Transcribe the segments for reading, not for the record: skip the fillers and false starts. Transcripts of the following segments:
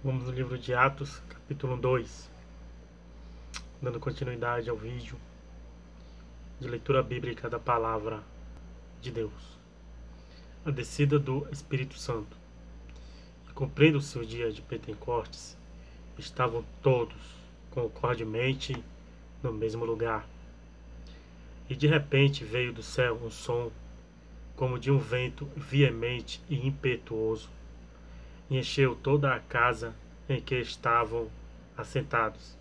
Vamos no livro de Atos, capítulo 2, dando continuidade ao vídeo de leitura bíblica da palavra de Deus. A descida do Espírito Santo. E cumprindo o seu dia de Pentecostes, estavam todos concordemente no mesmo lugar. E de repente veio do céu um som, como de um vento veemente e impetuoso, e encheu toda a casa em que estavam assentados.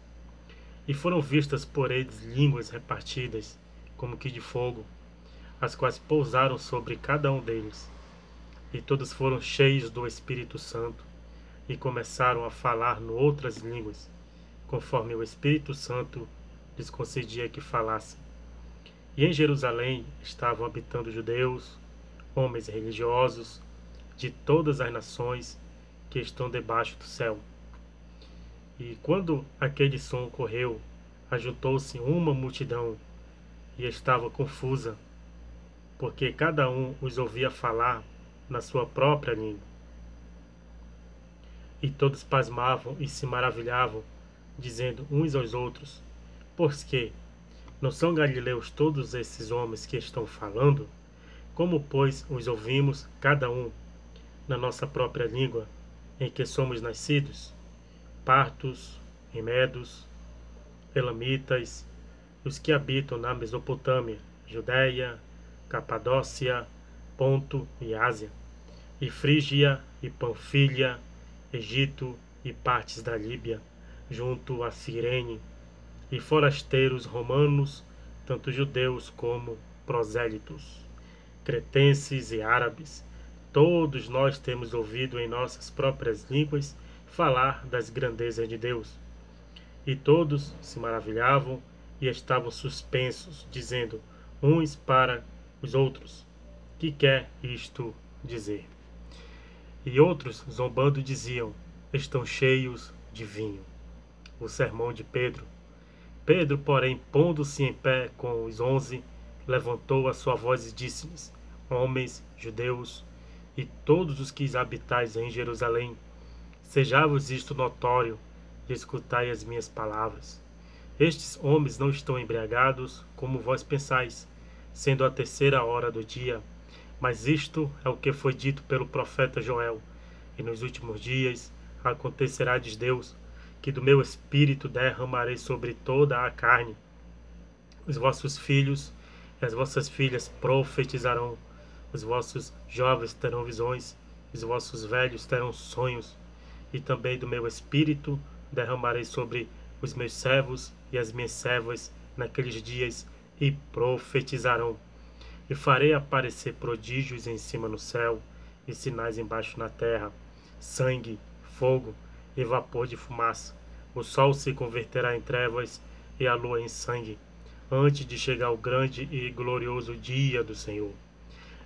E foram vistas por eles línguas repartidas, como que de fogo, as quais pousaram sobre cada um deles. E todos foram cheios do Espírito Santo, e começaram a falar noutras línguas, conforme o Espírito Santo lhes concedia que falassem. E em Jerusalém estavam habitando judeus, homens religiosos, de todas as nações que estão debaixo do céu. E quando aquele som ocorreu, ajuntou-se uma multidão, e estava confusa, porque cada um os ouvia falar na sua própria língua. E todos pasmavam e se maravilhavam, dizendo uns aos outros: Por que não são galileus todos esses homens que estão falando? Como, pois, os ouvimos, cada um, na nossa própria língua, em que somos nascidos? Partos, medos, elamitas, os que habitam na Mesopotâmia, Judéia, Capadócia, Ponto e Ásia, e Frígia e Panfilha, Egito e partes da Líbia, junto a Cirene, e forasteiros romanos, tanto judeus como prosélitos, cretenses e árabes, todos nós temos ouvido em nossas próprias línguas falar das grandezas de Deus. E todos se maravilhavam e estavam suspensos, dizendo uns para os outros: Que quer isto dizer? E outros, zombando, diziam: Estão cheios de vinho. O sermão de Pedro. Pedro, porém, pondo-se em pé com os 11, levantou a sua voz e disse-lhes: Homens, judeus, e todos os que habitais em Jerusalém, sejai-vos isto notório, e escutai as minhas palavras. Estes homens não estão embriagados, como vós pensais, sendo a 3ª hora do dia, mas isto é o que foi dito pelo profeta Joel. E nos últimos dias acontecerá, diz Deus, que do meu espírito derramarei sobre toda a carne. Os vossos filhos e as vossas filhas profetizarão, os vossos jovens terão visões, os vossos velhos terão sonhos, e também do meu espírito derramarei sobre os meus servos e as minhas servas naqueles dias, e profetizarão. E farei aparecer prodígios em cima no céu, e sinais embaixo na terra, sangue, fogo e vapor de fumaça. O sol se converterá em trevas e a lua em sangue, antes de chegar o grande e glorioso dia do Senhor.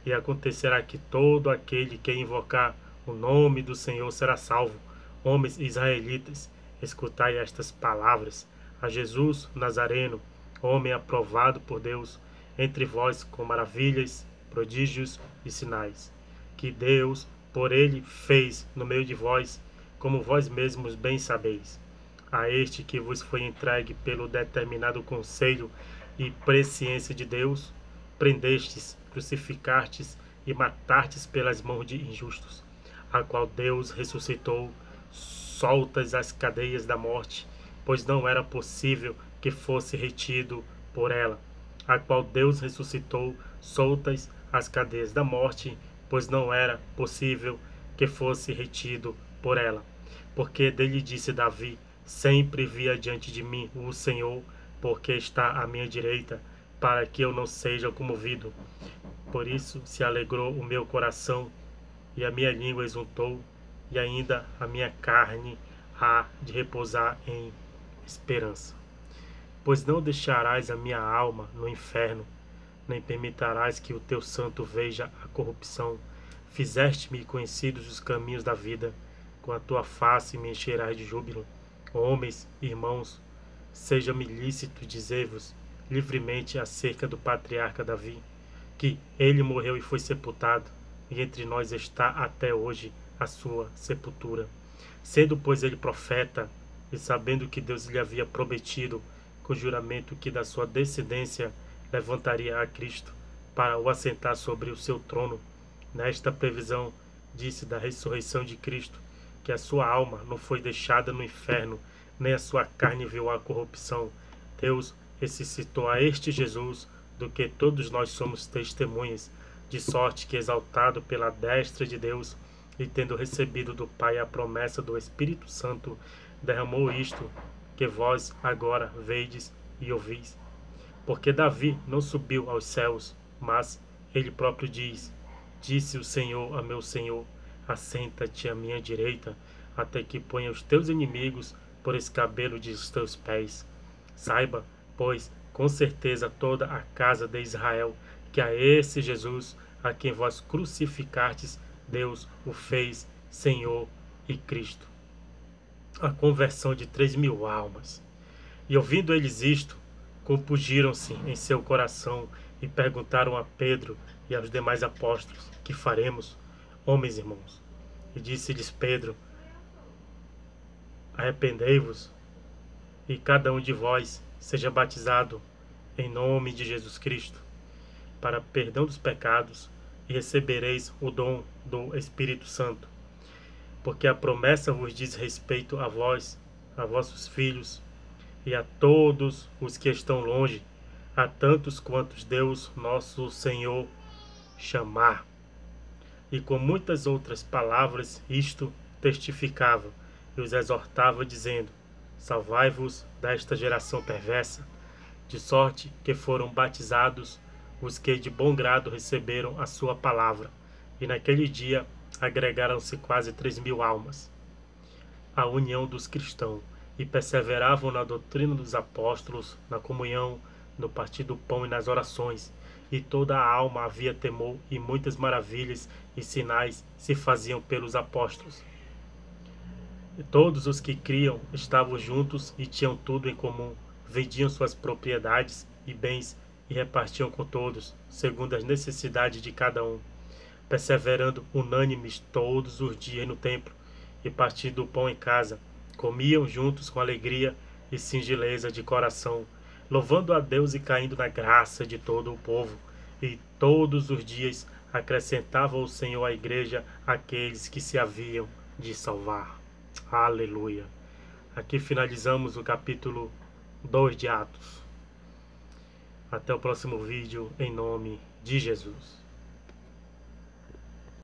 E acontecerá que todo aquele que invocar o nome do Senhor será salvo. Homens israelitas, escutai estas palavras: a Jesus Nazareno, homem aprovado por Deus entre vós com maravilhas, prodígios e sinais, que Deus por ele fez no meio de vós, como vós mesmos bem sabeis. A este que vos foi entregue pelo determinado conselho e presciência de Deus, prendestes, crucificastes e matastes pelas mãos de injustos, a qual Deus ressuscitou, soltas as cadeias da morte, pois não era possível que fosse retido por ela, a qual Deus ressuscitou, soltas as cadeias da morte, pois não era possível que fosse retido por ela. Porque dele disse Davi: Sempre vi adiante de mim o Senhor, porque está à minha direita, para que eu não seja comovido. Por isso se alegrou o meu coração, e a minha língua exultou, e ainda a minha carne há de repousar em esperança. Pois não deixarás a minha alma no inferno, nem permitirás que o teu santo veja a corrupção. Fizeste-me conhecidos os caminhos da vida, com a tua face me encherás de júbilo. Homens, irmãos, seja-me lícito dizer-vos livremente acerca do patriarca Davi, que ele morreu e foi sepultado, e entre nós está até hoje a sua sepultura. Sendo, pois, ele profeta, e sabendo que Deus lhe havia prometido com juramento que da sua descendência levantaria a Cristo para o assentar sobre o seu trono, nesta previsão disse da ressurreição de Cristo, que a sua alma não foi deixada no inferno, nem a sua carne viu a corrupção. Deus ressuscitou a este Jesus, do que todos nós somos testemunhas, de sorte que, exaltado pela destra de Deus, e tendo recebido do Pai a promessa do Espírito Santo, derramou isto que vós agora vedes e ouvis. Porque Davi não subiu aos céus, mas ele próprio diz: Disse o Senhor a meu Senhor, assenta-te à minha direita, até que ponha os teus inimigos por escabelo de teus pés. Saiba, pois, com certeza toda a casa de Israel, que a esse Jesus, a quem vós crucificastes, Deus o fez Senhor e Cristo. A conversão de 3.000 almas. E ouvindo eles isto, compungiram-se em seu coração e perguntaram a Pedro e aos demais apóstolos: Que faremos, homens irmãos? E disse-lhes Pedro: Arrependei-vos, e cada um de vós seja batizado em nome de Jesus Cristo, para perdão dos pecados, e recebereis o dom do Espírito Santo. Porque a promessa vos diz respeito a vós, a vossos filhos, e a todos os que estão longe, a tantos quantos Deus nosso Senhor chamar. E com muitas outras palavras isto testificava e os exortava, dizendo: Salvai-vos desta geração perversa. De sorte que foram batizados os que de bom grado receberam a sua palavra. E naquele dia agregaram-se quase 3.000 almas à união dos cristãos, e perseveravam na doutrina dos apóstolos, na comunhão, no partir do pão e nas orações. E toda a alma havia temor, e muitas maravilhas e sinais se faziam pelos apóstolos. E todos os que criam estavam juntos e tinham tudo em comum, vendiam suas propriedades e bens e repartiam com todos, segundo as necessidades de cada um, perseverando unânimes todos os dias no templo, e partindo o pão em casa, comiam juntos com alegria e singeleza de coração, louvando a Deus e caindo na graça de todo o povo. E todos os dias acrescentava o Senhor à igreja aqueles que se haviam de salvar. Aleluia. Aqui finalizamos o capítulo 2 de Atos. Até o próximo vídeo, em nome de Jesus.